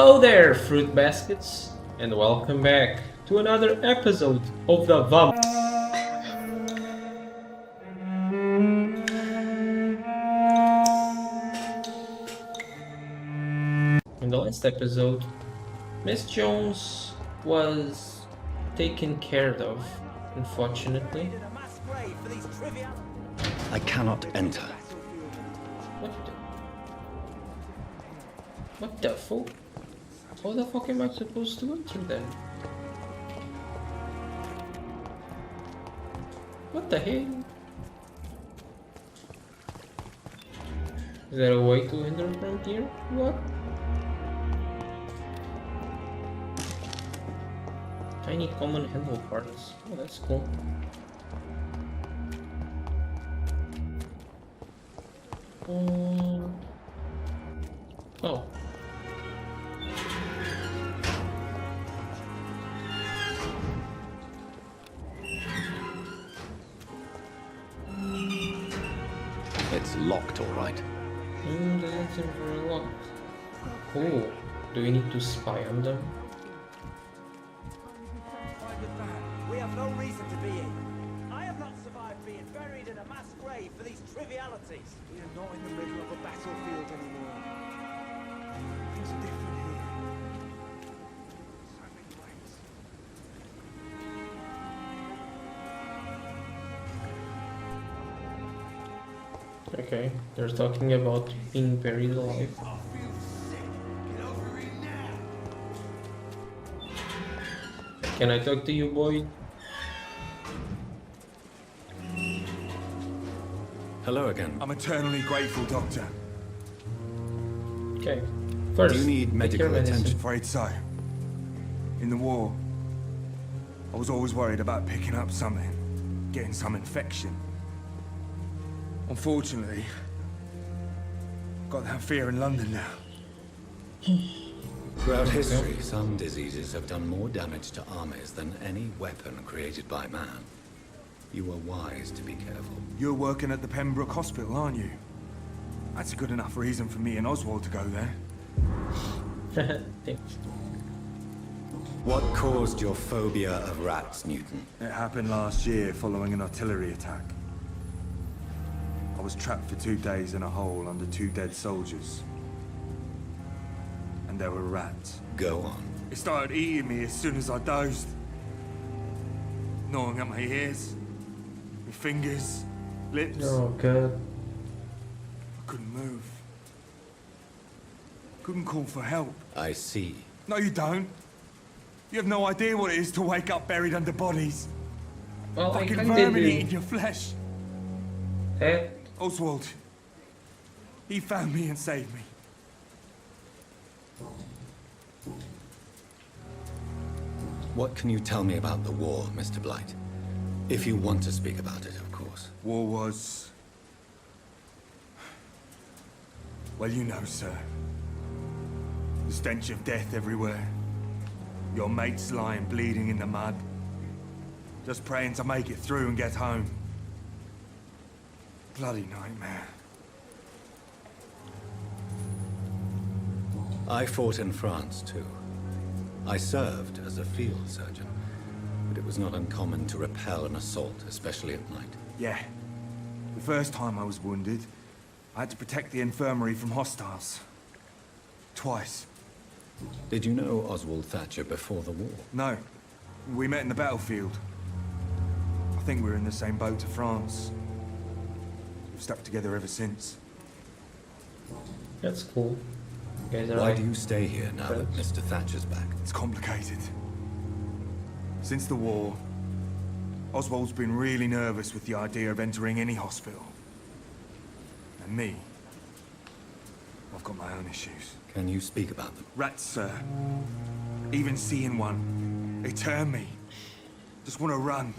Hello there, fruit baskets, and welcome back to another episode of the Vampyr. In the last episode, Miss Jones was taken care of, unfortunately. I cannot enter. What the fuck? How the fuck am I supposed to enter then? What the hell? Is there a way to enter from here? What? Tiny common handle parts. Oh, that's cool. Oh. It's locked, all right. Doesn't seem very locked. Cool. Do we need to spy on them? We have no reason to be here. I have not survived being buried in a mass grave for these trivialities. We are not in the middle of a battlefield anymore. Things are different here. So many ways. Okay, they're talking about being buried alive. Can I talk to you, boy? Hello again. I'm eternally grateful, Doctor. Okay. First, Do you need take medical your medicine. attention? Afraid so. In the war, I was always worried about picking up something, getting some infection. Unfortunately, got that fear in London now. Throughout history, some diseases have done more damage to armies than any weapon created by man. You were wise to be careful. You're working at the Pembroke Hospital, aren't you? That's a good enough reason for me and Oswald to go there. Thanks. What caused your phobia of rats, Newton? It happened last year following an artillery attack. I was trapped for 2 days in a hole under 2 dead soldiers. And there were rats. Go on. It started eating me as soon as I dozed. Gnawing at my ears, my fingers, lips. Oh god. I couldn't move. Couldn't call for help. I see. No, you don't. You have no idea what it is to wake up buried under bodies. Well, I Fucking kinda vermin do. eating your flesh. Eh? Oswald. He found me and saved me. What can you tell me about the war, Mr. Blight? If you want to speak about it, of course. War was... Well, you know, sir. The stench of death everywhere. Your mates lying bleeding in the mud. Just praying to make it through and get home. Bloody nightmare. I fought in France, too. I served as a field surgeon, but it was not uncommon to repel an assault, especially at night. Yeah. The first time I was wounded, I had to protect the infirmary from hostiles. Twice. Did you know Oswald Thatcher before the war? No. We met in the battlefield. I think we're in the same boat to France. We've stuck together ever since. That's cool. You guys are Why like do you stay here now that friends. Mr. Thatcher's back? It's complicated. Since the war, Oswald's been really nervous with the idea of entering any hospital. And me, I've got my own issues. Can you speak about them? Rats, sir. Even seeing one, they turn me. Just want to run.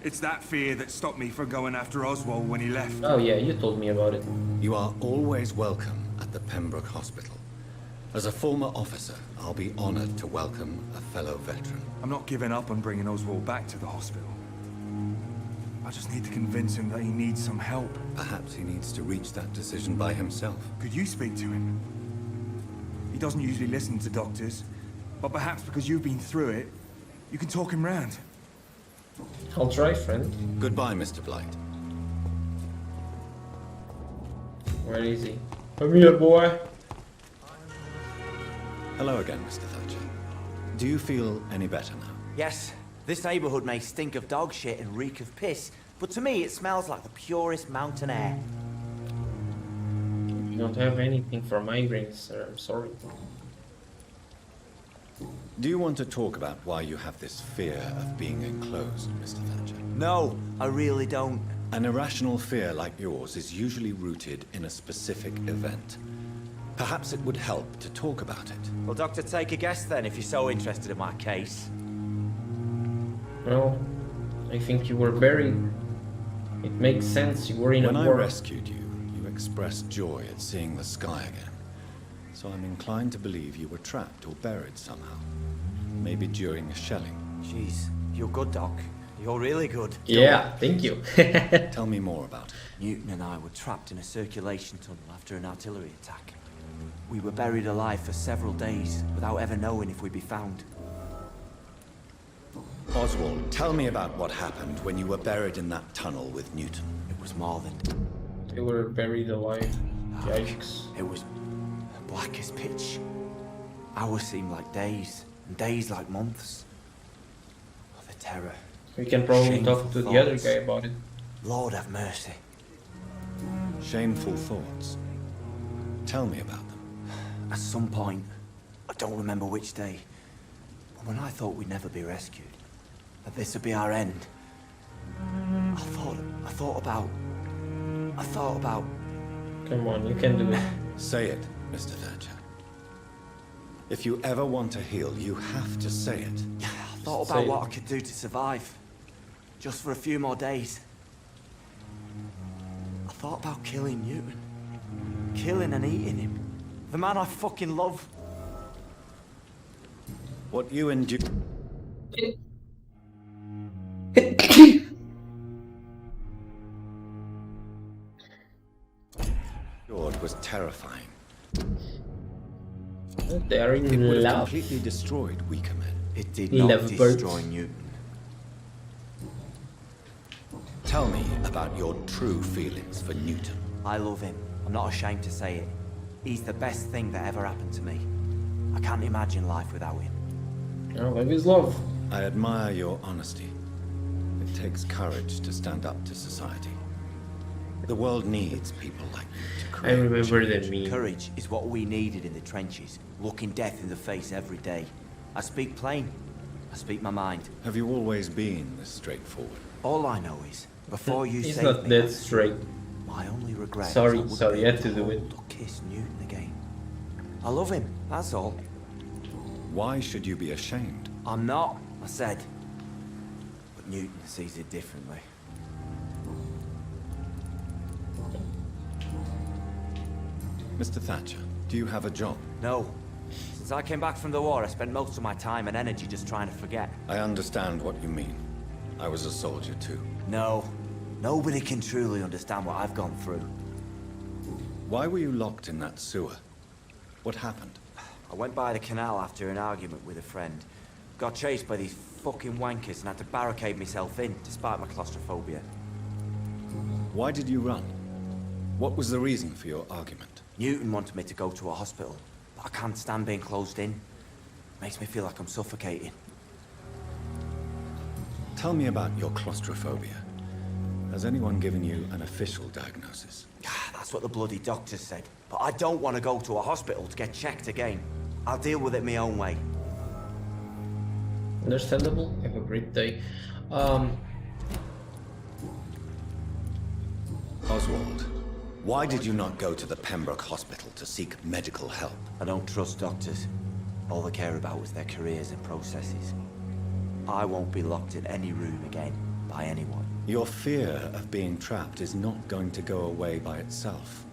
It's that fear that stopped me from going after Oswald when he left. Oh yeah, you told me about it. You are always welcome at the Pembroke Hospital. As a former officer, I'll be honored to welcome a fellow veteran. I'm not giving up on bringing Oswald back to the hospital. I just need to convince him that he needs some help. Perhaps he needs to reach that decision by himself. Could you speak to him? He doesn't usually listen to doctors, but perhaps because you've been through it, you can talk him round. I'll try, friend. Goodbye, Mr. Blight. Where is he? Come here, boy. Hello again, Mr. Thatcher. Do you feel any better now? Yes, this neighborhood may stink of dog shit and reek of piss, but to me it smells like the purest mountain air. You don't have anything for migraines, sir. I'm sorry. Do you want to talk about why you have this fear of being enclosed, Mr. Thatcher? No, I really don't. An irrational fear like yours is usually rooted in a specific event. Perhaps it would help to talk about it. Well, Doctor, take a guess then if you're so interested in my case. Well, I think you were buried. It makes sense, you were in When a I war. rescued you, you expressed joy at seeing the sky again. So I'm inclined to believe you were trapped or buried somehow. Maybe during a shelling. Jeez, you're good, Doc. You're really good. Yeah, thank you. Tell me more about it. Newton and I were trapped in a circulation tunnel after an artillery attack. We were buried alive for several days without ever knowing if we'd be found. Oswald, tell me about what happened when you were buried in that tunnel with Newton. It was more than... They were buried alive. Yikes. It was black as pitch. Hours seemed like days, and days like months. Oh, the terror. We can probably Shameful talk to the other thoughts. guy about it. Lord have mercy. Shameful thoughts. Tell me about them. At some point, I don't remember which day, but when I thought we'd never be rescued, that this would be our end, I thought about... Come on, you can do it. Say it, Mr. Thatcher. If you ever want to heal, you have to say it. I thought Say about it. what I could do to survive. Just for a few more days. I thought about killing Newton. Killing and eating him. The man I fucking love. What you endured was terrifying. They are It in would have love. completely destroyed weaker men. It did not Love birds. destroy Newton. Tell me about your true feelings for Newton. I love him. I'm not ashamed to say it. He's the best thing that ever happened to me. I can't imagine life without him. Oh, love is love. I admire your honesty. It takes courage to stand up to society. The world needs people like you to I create remember change. the meme. Courage is what we needed in the trenches, looking death in the face every day. I speak plain. I speak my mind. Have you always been this straightforward? All I know is, before you He's saved not me, that straight. my only regret Sorry, is I wouldn't sorry, be you had able to do it. hold or kiss Newton again. I love him, that's all. Why should you be ashamed? I'm not, I said. But Newton sees it differently. Mr. Thatcher, do you have a job? No. Since I came back from the war, I spent most of my time and energy just trying to forget. I understand what you mean. I was a soldier too. No. Nobody can truly understand what I've gone through. Why were you locked in that sewer? What happened? I went by the canal after an argument with a friend. Got chased by these fucking wankers and had to barricade myself in, despite my claustrophobia. Why did you run? What was the reason for your argument? Newton wanted me to go to a hospital, but I can't stand being closed in. Makes me feel like I'm suffocating. Tell me about your claustrophobia. Has anyone given you an official diagnosis? That's what the bloody doctor said. But I don't want to go to a hospital to get checked again. I'll deal with it my own way. Understandable. Have a great day. Oswald, why did you not go to the Pembroke Hospital to seek medical help? I don't trust doctors. All they care about is their careers and processes. I won't be locked in any room again by anyone. Your fear of being trapped is not going to go away by itself.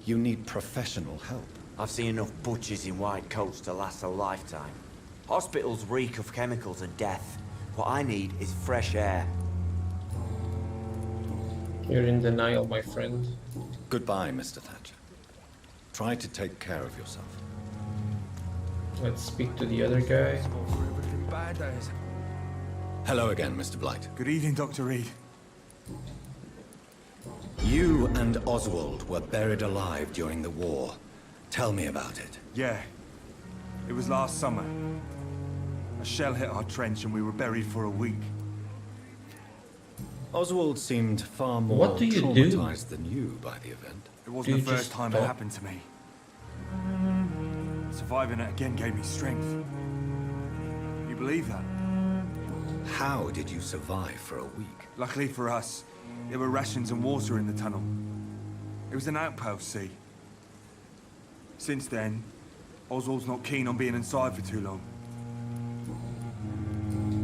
You need professional help. I've seen enough butchers in white coats to last a lifetime. Hospitals reek of chemicals and death. What I need is fresh air. You're in denial, my friend. Goodbye, Mr. Thatcher. Try to take care of yourself. Let's speak to the other guy. Hello again, Mr. Blight. Good evening, Dr. Reid. You and Oswald were buried alive during the war. Tell me about it. Yeah. It was last summer. A shell hit our trench and we were buried for a week. Oswald seemed far more What do you do? traumatized than you by the event. It wasn't You the first just time it talk. happened to me. Surviving it again gave me strength. You believe that? How did you survive for a week? Luckily for us, there were rations and water in the tunnel. It was an outpost, see? Since then, Oswald's not keen on being inside for too long.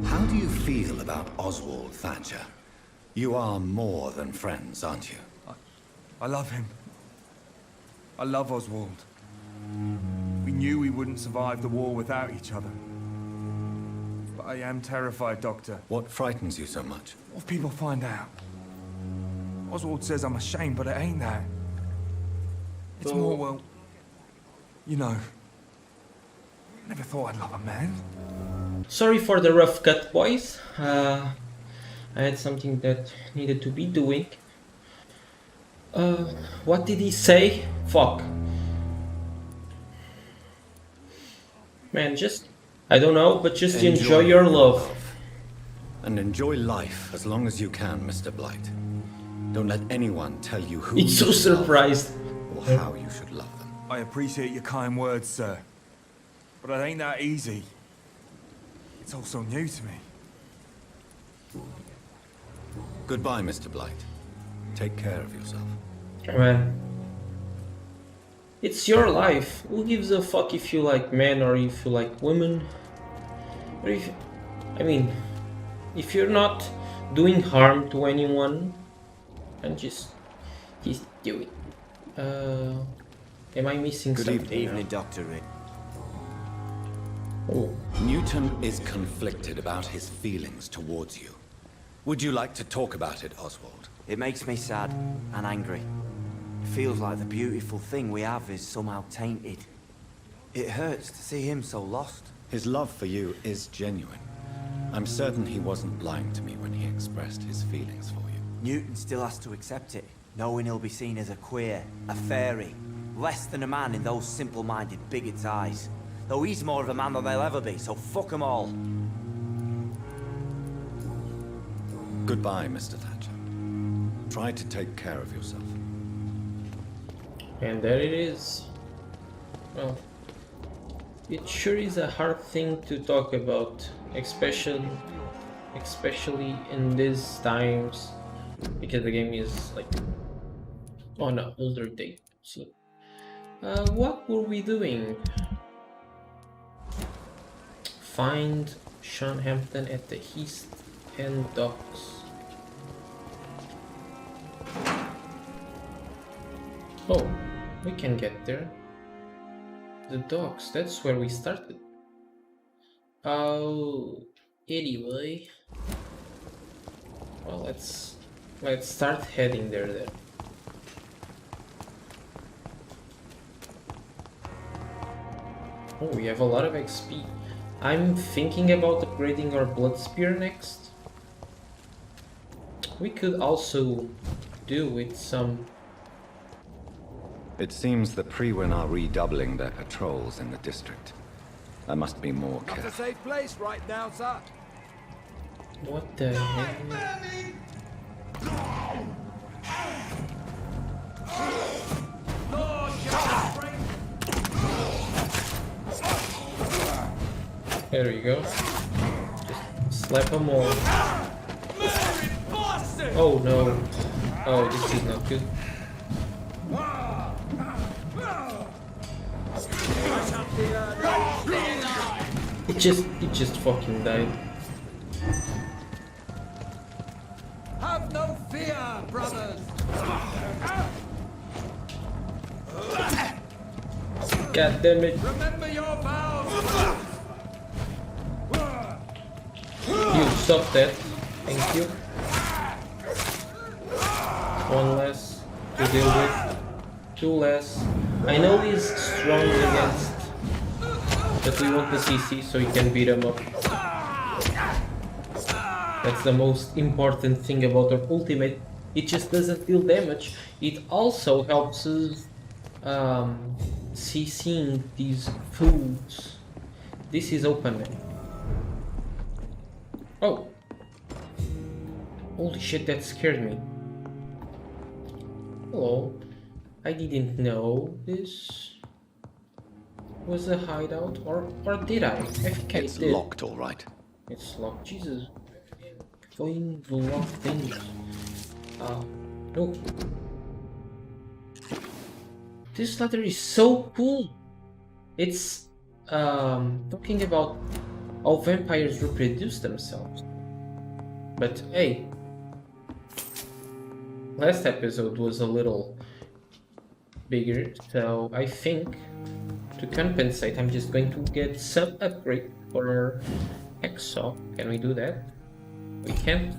How do you feel about Oswald, Thatcher? You are more than friends, aren't you? I love him. I love Oswald. We knew we wouldn't survive the war without each other. But I am terrified, Doctor. What frightens you so much? What if people find out? Oswald says I'm ashamed, but it ain't that. It's So- more, well... You know... I never thought I'd love a man. Sorry for the rough cut, boys. I had something that needed to be doing. What did he say? Fuck. Man, just... I don't know, but just enjoy your love. And enjoy life as long as you can, Mr. Blight. Don't let anyone tell you who It's so you should love surprised. or how you should love them. I appreciate your kind words, sir. But it ain't that easy. It's all so new to me. Goodbye, Mr. Blight. Take care of yourself. Man. It's your life. Who gives a fuck if you like men or if you like women? Or if... I mean... If you're not doing harm to anyone... And just do it. Am I missing Good something? Evening, Dr. Reid. Oh. Newton is conflicted about his feelings towards you. Would you like to talk about it, Oswald? It makes me sad and angry. It feels like the beautiful thing we have is somehow tainted. It hurts to see him so lost. His love for you is genuine. I'm certain he wasn't lying to me when he expressed his feelings for you. Newton still has to accept it, knowing he'll be seen as a queer, a fairy, less than a man in those simple-minded bigots' eyes. Though he's more of a man than they'll ever be, so fuck 'em all. Goodbye, Mr. Thatcher. Try to take care of yourself. And there it is. Well, it sure is a hard thing to talk about, especially in these times, because the game is like on an older date. So, what were we doing? Find Sean Hampton at the East End docks. Oh, we can get there. The docks, that's where we started. Oh, anyway. Well, let's start heading there then. Oh, we have a lot of XP. I'm thinking about upgrading our blood spear next. We could also do with some... It seems the Priwen are redoubling their patrols in the district. I must be more Not a careful. safe place right now, sir. What the heck? Lord, just break. There we go. Just slap them all. Oh no. Oh, this is not good. It just fucking died. Have no fear, brothers. God damn it. Remember your vows. You stop that. Thank you. One less to deal with. Two less. I know he's strong against But we want the CC so you can beat them up. That's the most important thing about our ultimate. It just doesn't deal damage. It also helps us CCing these fools. This is open. Oh! Holy shit, that scared me. Hello. I didn't know this was a hideout, or did I? I think I It's did. locked, all right. It's locked. Jesus. Going the lock things. No. This letter is so cool. It's talking about how vampires reproduce themselves. But hey, last episode was a little bigger, so I think to compensate, I'm just going to get some upgrade for our Exo. Can we do that? We can.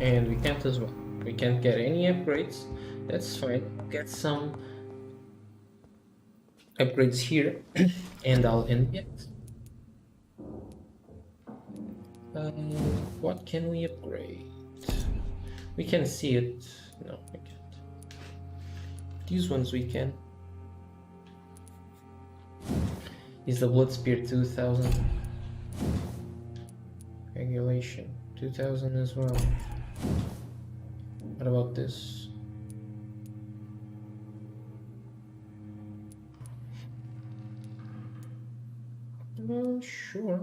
And we can't as well. We can't get any upgrades. That's fine. Get some upgrades here and I'll end it. What can we upgrade? We can see it. No, we can't. These ones we can. Is the blood spear 2000? Regulation 2000 as well. What about this? Sure.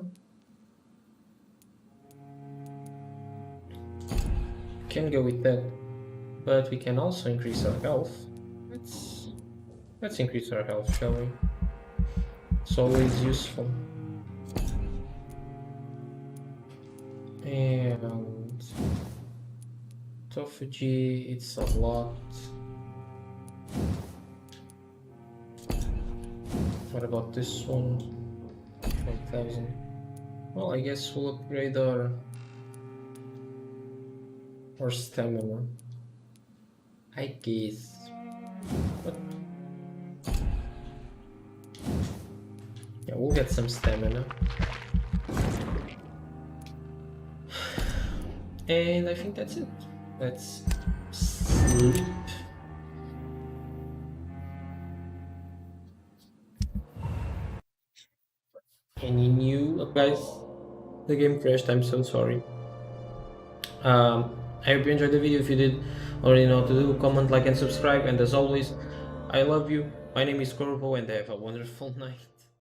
Can go with that, but we can also increase our health. Let's increase our health, shall we? It's always useful. And autophagy, it's a lot. What about this one? 1000. Well, I guess we'll upgrade our stamina. I guess. What? Yeah, we'll get some stamina. And I think that's it. Let's sleep. Any new guys? The game crashed, I'm so sorry. I hope you enjoyed the video. If you did, already know what to do. Comment, like and subscribe, and as always, I love you. My name is Corvo and have a wonderful night.